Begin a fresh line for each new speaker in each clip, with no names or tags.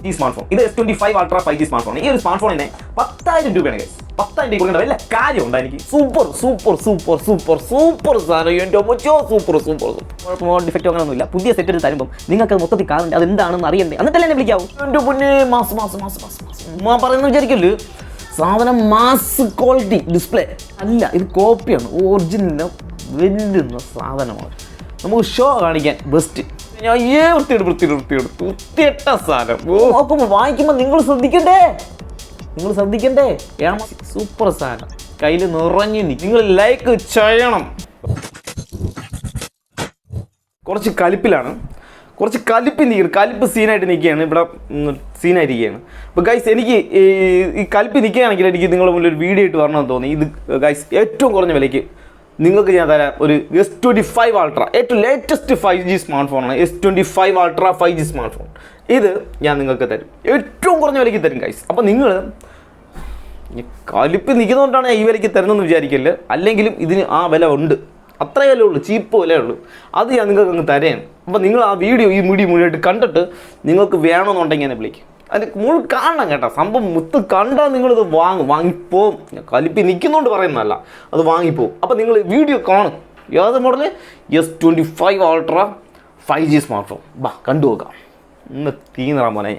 ഈ smart phone ഇത് S25 Ultra 5G smart phone. ഈ ഒരു സ്മാർട്ട് ഫോണിനെ 10,000 രൂപയാണ് ഗൈസ്. 10,000 രൂപ കൊടുക്കേണ്ട വല്ല കാര്യമുണ്ടോ എനിക്ക്? Super super super super super സാധനം. എൻ്റെ മുച്ചോ സൂപ്പർ സൂപ്പർ സൂപ്പർ. ഡിഫക്റ്റ് അങ്ങനെയൊന്നുമില്ല. പുതിയ സെറ്റ് എടുത്ത് തരുമ്പോൾ നിങ്ങൾക്ക് മൊത്തത്തിൽ കാണണ്ടേ, അത് എന്താണെന്ന് അറിയണ്ടേ, എന്നിട്ടല്ലേ എന്നെ വിളിക്കാവൂ. എൻ്റെ പൊന്നെ mass mass mass mass mass പറയുന്നത് വിചാരിക്കല്ലോ. സാധനം മാസ് ക്വാളിറ്റി ഡിസ്പ്ലേ അല്ല, ഇത് കോപ്പിയാണ്. ഒറിജിനലിന് വെല്ലുന്ന സാധനമാണ്. നമുക്ക് ഷോ കാണിക്കാൻ ബെസ്റ്റ്. ഞാൻ വൃത്തിയിട്ട സാധനം നോക്കുമ്പോൾ വാങ്ങിക്കുമ്പോൾ നിങ്ങൾ ശ്രദ്ധിക്കണ്ടേ. സൂപ്പർ സാധനം കയ്യിൽ നിറഞ്ഞു. നിങ്ങൾ ലൈക്ക് ചെയ്യണം. കുറച്ച് കലിപ്പിലാണ്, കുറച്ച് കലിപ്പ് സീനായിട്ട് നിൽക്കുകയാണ് ഇവിടെ, സീനായിരിക്കുകയാണ്. അപ്പോൾ ഗൈസ് എനിക്ക് ഈ കലിപ്പ് നിൽക്കുകയാണെങ്കിൽ എനിക്ക് നിങ്ങളുടെ മുന്നിൽ ഒരു വീഡിയോ ഇട്ട് വരണമെന്ന് തോന്നി. ഇത് ഗൈസ് ഏറ്റവും കുറഞ്ഞ വിലയ്ക്ക് നിങ്ങൾക്ക് ഞാൻ തരാം ഒരു S25 Ultra, ഏറ്റവും ലേറ്റസ്റ്റ് 5G സ്മാർട്ട് ഫോണാണ് S25 Ultra 5G smart phone. ഇത് ഞാൻ നിങ്ങൾക്ക് തരും, ഏറ്റവും കുറഞ്ഞ വിലയ്ക്ക് തരും ഗൈസ്. അപ്പോൾ നിങ്ങൾ കലിപ്പ് നിൽക്കുന്നതുകൊണ്ടാണ് ഈ വിലയ്ക്ക് തരുന്നതെന്ന് വിചാരിക്കല്ല. അല്ലെങ്കിലും ഇതിന് ആ വില ഉണ്ട്, അത്രയേ വില ഉള്ളൂ, ചീപ്പ് വിലയേ ഉള്ളൂ. അത് ഞാൻ നിങ്ങൾക്ക് അങ്ങ് തരാണ്. അപ്പോൾ നിങ്ങൾ ആ വീഡിയോ ഈ മുഴുവനായിട്ട് കണ്ടിട്ട് നിങ്ങൾക്ക് വേണമെന്നുണ്ടെങ്കിൽ എന്നെ വിളിക്കും. അതിൽ മുഴുവൻ കാണണം കേട്ടോ. സംഭവം മുത്ത് കണ്ടാൽ നിങ്ങളിത് വാങ്ങിപ്പോവും. കലിപ്പി നിൽക്കുന്നതുകൊണ്ട് പറയുന്നതല്ല, അത് വാങ്ങിപ്പോവും. അപ്പോൾ നിങ്ങൾ വീഡിയോ കാണും. ഏത് model? S25 Ultra 5G smart phone. ബാ കണ്ടു നോക്കാം. ഇന്ന് തീന്നറ മോനെ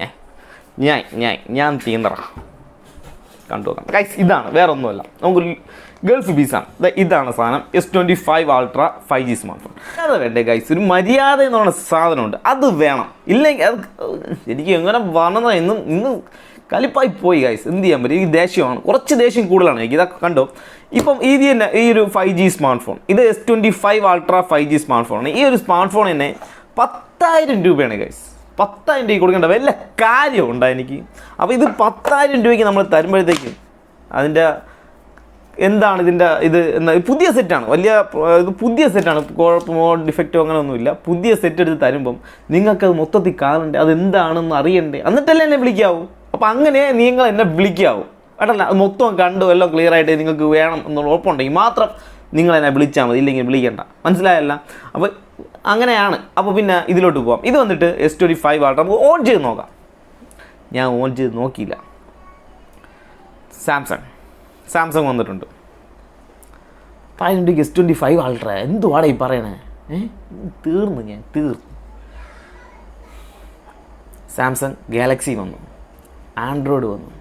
ഞാൻ തീന്നറ കണ്ടു നോക്കാം ഗൈസ്. ഇതാണ്, വേറെ ഒന്നുമല്ല, നമുക്കൊരു ഗൾഫ് പീസാണ്. ഇതാണ് സാധനം S25 Ultra 5G smart phone. അത് വേണ്ടേ ഗൈസ്? ഒരു മര്യാദ എന്ന് പറയുന്ന സാധനമുണ്ട്, അത് വേണം. ഇല്ലെങ്കിൽ അത് എനിക്ക് എങ്ങനെ വന്നതെന്നും ഇന്ന് കലിപ്പായി പോയി ഗൈസ്. എന്ത് ചെയ്യാൻ പറ്റും? ഈ ദേഷ്യമാണ്, കുറച്ച് ദേഷ്യം കൂടുതലാണ് എനിക്ക്. ഇതൊക്കെ കണ്ടോ. ഇപ്പം ഇത് തന്നെ ഈ ഒരു 5G സ്മാർട്ട് ഫോൺ, ഇത് S25 Ultra 5G സ്മാർട്ട് ഫോണാണ്. ഈ ഒരു സ്മാർട്ട് ഫോൺ തന്നെ 10,000 രൂപയാണ് ഗൈസ്. 10,000 രൂപയ്ക്ക് കൊടുക്കേണ്ട വല്ല കാര്യമുണ്ടോ എനിക്ക്? അപ്പോൾ ഇത് 10,000 രൂപയ്ക്ക് നമ്മൾ തരുമ്പോഴത്തേക്കും അതിൻ്റെ എന്താണ് ഇതിൻ്റെ ഇത് എന്താ? പുതിയ സെറ്റാണ്, ഇത് പുതിയ സെറ്റാണ്. കുഴപ്പമോ ഡിഫക്റ്റോ അങ്ങനെ ഒന്നുമില്ല. പുതിയ സെറ്റ് എടുത്ത് തരുമ്പം നിങ്ങൾക്കത് മൊത്തത്തിൽ കാണണ്ടേ, അതെന്താണെന്ന് അറിയണ്ടേ, എന്നിട്ടല്ലേ എന്നെ വിളിക്കാവൂ. അപ്പോൾ അങ്ങനെ നിങ്ങൾ എന്നെ വിളിക്കാവൂ കേട്ടല്ല. അത് മൊത്തം കണ്ടു എല്ലാം ക്ലിയർ ആയിട്ട് നിങ്ങൾക്ക് വേണം എന്നുള്ള ഉറപ്പുണ്ടെങ്കിൽ മാത്രം നിങ്ങൾ എന്നെ വിളിച്ചാൽ മതി, ഇല്ലെങ്കിൽ വിളിക്കേണ്ട. മനസ്സിലായല്ല? അപ്പോൾ അങ്ങനെയാണ്. അപ്പോൾ പിന്നെ ഇതിലോട്ട് പോകാം. ഇത് വന്നിട്ട് S25 Ultra നമുക്ക് ഓൺ ചെയ്ത് നോക്കാം. ഞാൻ ഓൺ ചെയ്ത് നോക്കിയില്ല. സാംസങ് വന്നിട്ടുണ്ട്. 1000 S25 Ultra എന്തുവാടാ ഈ പറയണേ? തീർന്നു. സാംസങ് ഗാലക്സി വന്നു, ആൻഡ്രോയിഡ് വന്നു.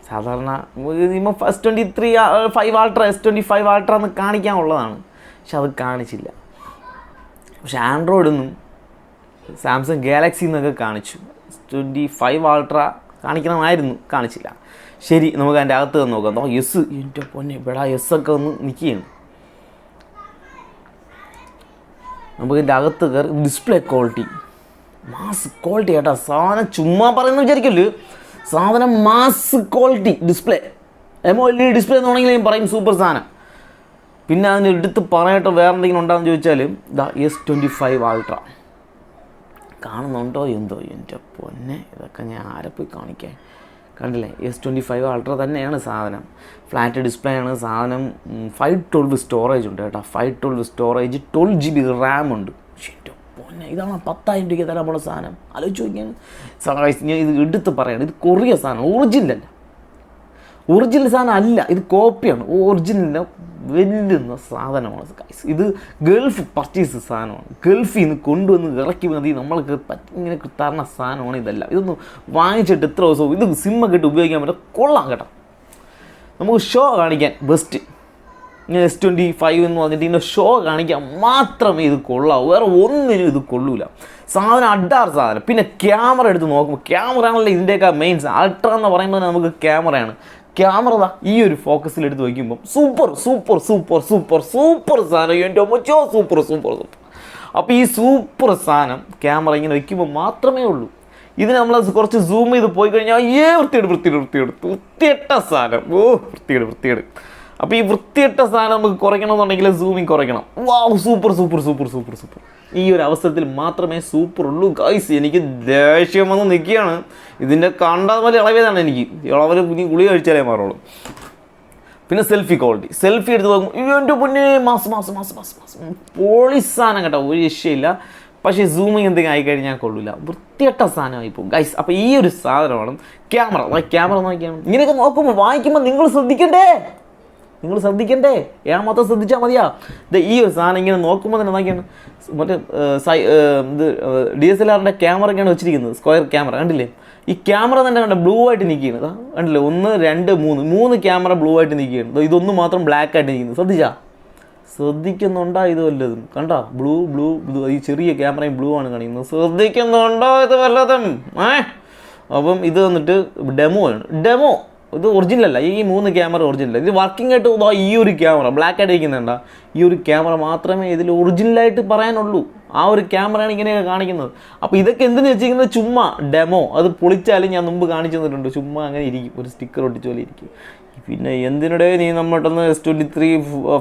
സാധാരണ S25 Ultra എന്ന് കാണിക്കാനുള്ളതാണ്, പക്ഷെ അത് കാണിച്ചില്ല. പക്ഷെ ആൻഡ്രോയിഡൊന്നും സാംസങ് ഗാലക്സി എന്നൊക്കെ കാണിച്ചു. S25 Ultra കാണിക്കണമായിരുന്നു, കാണിച്ചില്ല. ശരി, നമുക്ക് അതിൻ്റെ അകത്ത് വന്ന് നോക്കാം. എസ്, എൻ്റെ പൊന്നെ ഇവിടെ ഒക്കെ ഒന്ന് നിൽക്കുകയാണ്. നമുക്ക് ഇതിൻ്റെ അകത്ത് കയറി ഡിസ്പ്ലേ ക്വാളിറ്റി, മാസ് ക്വാളിറ്റി കേട്ടോ. സാധനം ചുമ്മാ പറയുന്നത് വിചാരിക്കല്ലോ. സാധനം mass quality display, AMOLED display എന്നാണെങ്കിൽ ഞാൻ പറയും സൂപ്പർ സാധനം. പിന്നെ അതിന് എടുത്ത് പറയട്ടോ വേറെ എന്തെങ്കിലും ഉണ്ടാകുമെന്ന് ചോദിച്ചാൽ S25 Ultra കാണുന്നുണ്ടോ എന്തോ? എൻ്റെ പൊന്നെ ഇതൊക്കെ ഞാൻ ആരെ പോയി കാണിക്കാൻ? കണ്ടില്ലേ? S25 Ultra തന്നെയാണ് സാധനം. ഫ്ലാറ്റ് ഡിസ്പ്ലേ ആണ് സാധനം. 512 സ്റ്റോറേജ് ഉണ്ട് കേട്ടോ. 512 സ്റ്റോറേജ്, 12 GB റാം ഉണ്ട്. എൻ്റെ പൊന്നെ ഇതാണ് 10,000 രൂപയ്ക്ക് തരാൻ പോണ സാധനം. ആലോചിച്ച് നോക്കിയാണ്. ഞാൻ ഇത് എടുത്ത് പറയണം, ഇത് കൊറിയ സാധനം, ഒറിജിനൽ സാധനം അല്ല, ഇത് കോപ്പിയാണ്. ഒറിജിനലിനെ വെല്ലുന്ന സാധനമാണ് ഗൈസ്. ഇത് ഗൾഫ് പർച്ചേസ് സാധനമാണ്. ഗൾഫിൽ നിന്ന് കൊണ്ടുവന്ന് ഇറക്കി മതി നമ്മൾക്ക് ഇങ്ങനെ തരണ സാധനമാണ് ഇതെല്ലാം. ഇതൊന്നും വാങ്ങിച്ചിട്ട് എത്ര ദിവസവും ഇത് സിമ്മൊക്കെ ഇട്ട് ഉപയോഗിക്കാൻ പറ്റും. കൊള്ളാം കേട്ടോ. നമുക്ക് ഷോ കാണിക്കാൻ ബെസ്റ്റ്. ഇങ്ങനെ S25 എന്ന് പറഞ്ഞിട്ട് ഇങ്ങനെ ഷോ കാണിക്കാൻ മാത്രമേ ഇത് കൊള്ളാവൂ, വേറെ ഒന്നിനും ഇത് കൊള്ളൂല. സാധനം അഡാർ സാധനം. പിന്നെ ക്യാമറ എടുത്ത് നോക്കുമ്പോൾ ക്യാമറ ആണല്ലോ ഇതിൻ്റെയൊക്കെ മെയിൻ. അൾട്ര എന്ന് പറയുമ്പോൾ നമുക്ക് ക്യാമറയാണ്. ക്യാമറ ഈ ഒരു ഫോക്കസിൽ എടുത്ത് വയ്ക്കുമ്പം സൂപ്പർ സാധനം. എൻ്റെ മൊച്ചോ സൂപ്പർ. അപ്പോൾ ഈ സൂപ്പർ സാധനം ക്യാമറ ഇങ്ങനെ വയ്ക്കുമ്പോൾ മാത്രമേ ഉള്ളൂ. ഇതിന് നമ്മൾ കുറച്ച് സൂം ചെയ്ത് പോയി കഴിഞ്ഞാൽ വൃത്തിയിട്ട സാധനം. വൃത്തിയേട്. അപ്പോൾ ഈ വൃത്തിയിട്ട സാധനം നമുക്ക് കുറയ്ക്കണമെന്നുണ്ടെങ്കിൽ സൂമിങ് കുറയ്ക്കണം. സൂപ്പർ. ഈ ഒരു അവസരത്തിൽ മാത്രമേ സൂപ്പർ ഉള്ളൂ ഗൈസ്. എനിക്ക് ദേഷ്യം വന്ന് നിൽക്കുകയാണ്. ഇതിൻ്റെ കണ്ടാൽ പോലെ ഇളവേതാണ് എനിക്ക്. ഇളവൽ ഇനി ഗുളി കഴിച്ചാലേ മാറുള്ളൂ. പിന്നെ സെൽഫി ക്വാളിറ്റി, സെൽഫി എടുത്ത് നോക്കുമ്പോൾ എൻ്റെ പൊന്നെ മാസ് പോളിസ് സാധനം കേട്ടോ, ഒരു രക്ഷയില്ല. പക്ഷേ സൂമിങ് എന്തെങ്കിലും ആയിക്കഴിഞ്ഞാൽ കൊള്ളില്ല, വൃത്തികെട്ട സാധനമായി പോകും ഗൈസ്. അപ്പോൾ ഈ ഒരു സാധനമാണ് ക്യാമറ നോക്കിയാണ്. ഇങ്ങനെയൊക്കെ നോക്കുമ്പോൾ വാങ്ങിക്കുമ്പോൾ നിങ്ങൾ ശ്രദ്ധിക്കണ്ടേ, മാത്രം ശ്രദ്ധിച്ചാൽ മതിയാ. ഈ ഒരു സാധനം ഇങ്ങനെ നോക്കുമ്പോൾ തന്നെ നോക്കിയാണ് മറ്റേ ഇത് DSLR ക്യാമറയൊക്കെയാണ് വെച്ചിരിക്കുന്നത്, സ്ക്വയർ ക്യാമറ കണ്ടില്ലേ? ഈ ക്യാമറ തന്നെ കണ്ട ബ്ലൂ ആയിട്ട് നിൽക്കുകയാണ്, കണ്ടില്ലേ? 1 2 3 ക്യാമറ ബ്ലൂ ആയിട്ട് നിൽക്കുകയാണ്. ഇതൊന്നും മാത്രം ബ്ലാക്ക് ആയിട്ട് നിൽക്കുന്നത്. ശ്രദ്ധിക്കുന്നുണ്ടോ ഇത് വല്ലതും? കണ്ടോ ബ്ലൂ, ഈ ചെറിയ ക്യാമറയും ബ്ലൂ ആണ് കാണിക്കുന്നത്. ശ്രദ്ധിക്കുന്നുണ്ടോ ഇത് വല്ലതും? അപ്പം ഇത് വന്നിട്ട് ഡെമോ ആണ്. ഇത് ഒറിജിനൽ അല്ല, ഈ 3 ക്യാമറ ഒറിജിനൽ. ഇത് വർക്കിംഗ് ആയിട്ട് ഈ ഒരു ക്യാമറ ബ്ലാക്ക് ആയിട്ട് ഇരിക്കുന്നുണ്ടോ? ഈ ഒരു ക്യാമറ മാത്രമേ ഇതിൽ ഒറിജിനലായിട്ട് പറയാനുള്ളൂ. ആ ഒരു ക്യാമറയാണ് ഇങ്ങനെയൊക്കെ കാണിക്കുന്നത്. അപ്പോൾ ഇതൊക്കെ എന്തിനു വെച്ചിരിക്കുന്നത്? ചുമ്മാ ഡെമോ. അത് പൊളിച്ചാലും ഞാൻ മുമ്പ് കാണിച്ചു തന്നിട്ടുണ്ട്. ചുമ്മാ അങ്ങനെ ഇരിക്കും, ഒരു സ്റ്റിക്കർ ഒട്ടിച്ച പോലെ ഇരിക്കും. പിന്നെ എന്തിനിടെ നീ നമ്മട്ടൊന്ന് S23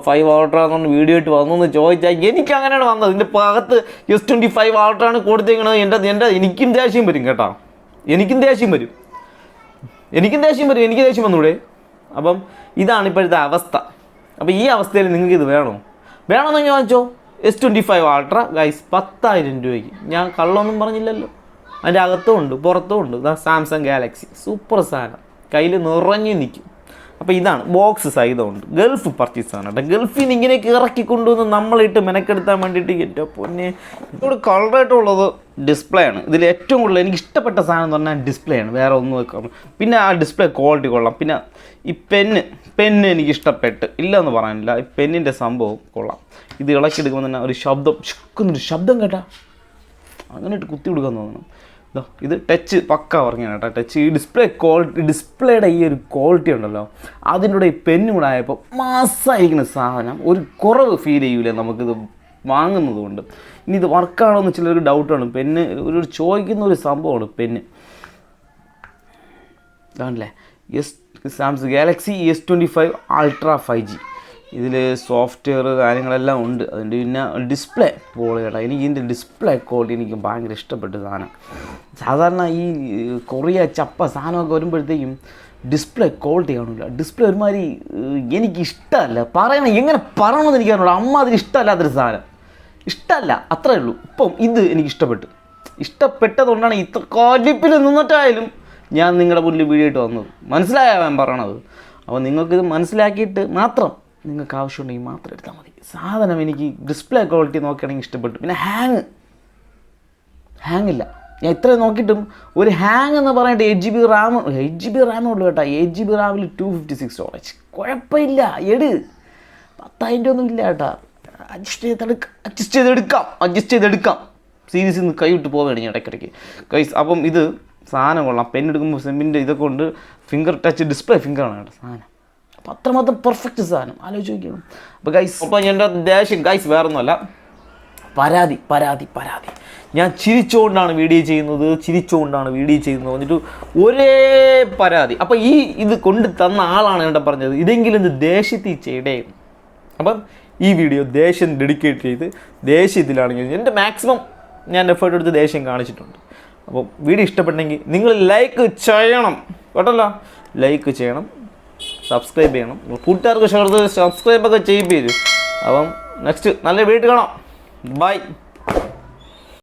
5 Ultra എന്ന് വീഡിയോ ഇട്ട് വന്നെന്ന് ചോദിച്ചാൽ എനിക്ക് അങ്ങനെയാണ് വന്നത്. ഇതിൻ്റെ അകത്ത് S25 Ultra ആണ് കൊടുത്തേക്കണത്. എനിക്കും ദേഷ്യം വരും കേട്ടോ, എനിക്ക് ദേഷ്യം വന്നൂടെ? അപ്പം ഇതാണ് ഇപ്പോഴത്തെ അവസ്ഥ. അപ്പോൾ ഈ അവസ്ഥയിൽ നിങ്ങൾക്ക് ഇത് വേണമെന്ന് ചോദിച്ചോ. S25 Ultra ഗൈസ് 10,000 രൂപയ്ക്ക്. ഞാൻ കള്ളൊന്നും പറഞ്ഞില്ലല്ലോ. അതിൻ്റെ അകത്തും ഉണ്ട് പുറത്തും ഉണ്ട്. സാംസങ് ഗാലക്സി സൂപ്പർ സാധനം, കയ്യിൽ നിറഞ്ഞു നിൽക്കും. അപ്പോൾ ഇതാണ് ബോക്സ് സഹിതമുണ്ട്. ഗൾഫ് പർച്ചേസ് ആണ് കേട്ടോ. ഗൾഫിൽ നിന്ന് ഇങ്ങനെയൊക്കെ ഇറക്കിക്കൊണ്ടുവന്ന് നമ്മളിട്ട് മെനക്കെടുത്താൻ വേണ്ടിയിട്ട് എൻ്റെ പൊന്നെ. ഇവിടെ കളറായിട്ടുള്ളത് ഡിസ്പ്ലേ ആണ്. ഇതിൽ ഏറ്റവും കൂടുതൽ എനിക്ക് ഇഷ്ടപ്പെട്ട സാധനം എന്ന് പറഞ്ഞാൽ ഡിസ്പ്ലേ ആണ്, വേറെ ഒന്നും വെക്കാം. പിന്നെ ആ ഡിസ്പ്ലേ ക്വാളിറ്റി കൊള്ളാം. പിന്നെ ഈ പെന്ന് എനിക്ക് ഇഷ്ടപ്പെട്ട് ഇല്ലയെന്ന് പറയാനില്ല. ഈ പെന്നിൻ്റെ സംഭവം കൊള്ളാം. ഇത് ഇളക്കിയെടുക്കുമ്പോൾ തന്നെ ഒരു ശബ്ദം കേട്ടാ, അങ്ങനെ ഇട്ട് കുത്തി കൊടുക്കാൻ തോന്നണം. ഇത് ടച്ച് പക്ക പറഞ്ഞാണ് കേട്ടോ. ടച്ച് ഈ ഡിസ്പ്ലേയുടെ ഈ ഒരു ക്വാളിറ്റി ഉണ്ടല്ലോ, അതിൻ്റെ കൂടെ ഈ പെന്നും കൂടെ ആയപ്പോൾ മാസ്സായിരിക്കുന്ന സാധനം, ഒരു കുറവ് ഫീൽ ചെയ്യൂലേ നമുക്കിത് വാങ്ങുന്നത് കൊണ്ട്. ഇനി ഇത് വർക്കാണോ എന്ന് ചിലർക്ക് ഡൗട്ടാണ്. പെന്ന് ഒരു ചോദിക്കുന്ന ഒരു സംഭവമാണ് പെന്ന്. ഇതാണല്ലേ Samsung Galaxy S25 Ultra 5G. ഇതിൽ സോഫ്റ്റ്വെയർ കാര്യങ്ങളെല്ലാം ഉണ്ട്. അതിൻ്റെ പിന്നെ ഡിസ്പ്ലേ പൊളി കേട്ടോ. എനിക്ക് ഇതിൻ്റെ ഡിസ്പ്ലേ ക്വാളിറ്റി എനിക്ക് ഭയങ്കര ഇഷ്ടപ്പെട്ട സാധനം. സാധാരണ ഈ കൊറിയ ചപ്പ സാധനമൊക്കെ വരുമ്പോഴത്തേക്കും ഡിസ്പ്ലേ ക്വാളിറ്റി കാണില്ല. ഡിസ്പ്ലേ ഒരുമാതിരി എനിക്കിഷ്ടമല്ല. എങ്ങനെ പറയണമെന്ന് എനിക്കറിയില്ല. അമ്മാതിരി ഇഷ്ടമല്ലാത്തൊരു സാധനം, ഇഷ്ടമല്ല, അത്രേ ഉള്ളൂ. ഇപ്പം ഇത് എനിക്ക് ഇഷ്ടപ്പെട്ടതുകൊണ്ടാണ് ഇത്ര ക്വാളിറ്റിയിൽ നിന്നിട്ടായാലും ഞാൻ നിങ്ങളുടെ മുന്നിൽ വീഡിയോ ഇട്ട് വന്നത്. മനസ്സിലായാൻ പറയണത്. അപ്പോൾ നിങ്ങൾക്കിത് മനസ്സിലാക്കിയിട്ട് മാത്രം നിങ്ങൾക്ക് ആവശ്യമുണ്ടെങ്കിൽ മാത്രം എടുത്താൽ മതി. സാധനം എനിക്ക് ഡിസ്പ്ലേ ക്വാളിറ്റി നോക്കുകയാണെങ്കിൽ ഇഷ്ടപ്പെട്ടു. പിന്നെ ഹാങ് ഇല്ല. ഞാൻ ഇത്രയും നോക്കിയിട്ടും ഒരു ഹാങ് എന്ന് പറഞ്ഞിട്ട് 8 GB റാമേ ഉള്ളൂ കേട്ടോ. 8 GB റാമിൽ 256 സ്റ്റോറേജ് കുഴപ്പമില്ല. 10,000 രൂപ ഒന്നും ഇല്ല കേട്ടോ. അഡ്ജസ്റ്റ് ചെയ്തെടുക്കാം. സീരീസിൽ നിന്ന് കൈവിട്ട് പോവുകയാണ് ഞാൻ ഇടയ്ക്കിടയ്ക്ക് ഗൈസ്. അപ്പം ഇത് സാധനം കൊള്ളാം. പെണ്ണെടുക്കുമ്പോൾ സെമ്മിൻ്റെ ഇതൊക്കെ കൊണ്ട് ഫിംഗർ ടച്ച് ഡിസ്പ്ലേ ഫിംഗറാണ് കേട്ടോ സാധനം. അപ്പോൾ അത്രമാത്രം പെർഫെക്റ്റ് സാധനം ആലോചിച്ച് നോക്കണം. അപ്പോൾ ഗൈസ്, അപ്പോൾ എൻ്റെ ദേഷ്യം ഗൈസ് വേറൊന്നുമല്ല, പരാതി. ഞാൻ ചിരിച്ചുകൊണ്ടാണ് വീഡിയോ ചെയ്യുന്നത് എന്നിട്ട് ഒരേ പരാതി. അപ്പോൾ ഇത് കൊണ്ട് തന്ന ആളാണ് എൻ്റെ പറഞ്ഞത് ഇതെങ്കിലും ഇത് ദേഷ്യത്തിൽ ചെയ്യണേന്ന്. അപ്പം ഈ വീഡിയോ ദേഷ്യം ഡെഡിക്കേറ്റ് ചെയ്ത് ദേഷ്യത്തിലാണെങ്കിൽ എൻ്റെ മാക്സിമം ഞാൻ എഫേർട്ട് എടുത്ത് ദേഷ്യം കാണിച്ചിട്ടുണ്ട്. അപ്പോൾ വീഡിയോ ഇഷ്ടപ്പെട്ടെങ്കിൽ നിങ്ങൾ ലൈക്ക് ചെയ്യണം കേട്ടല്ലോ. ലൈക്ക് ചെയ്യണം, സബ്സ്ക്രൈബ് ചെയ്യണം. കൂട്ടുകാർക്ക് സബ്സ്ക്രൈബൊക്കെ ചെയ്യിപ്പിച്ചു. അപ്പം നെക്സ്റ്റ് നല്ല വീഡിയോ കാണാം. ബൈ.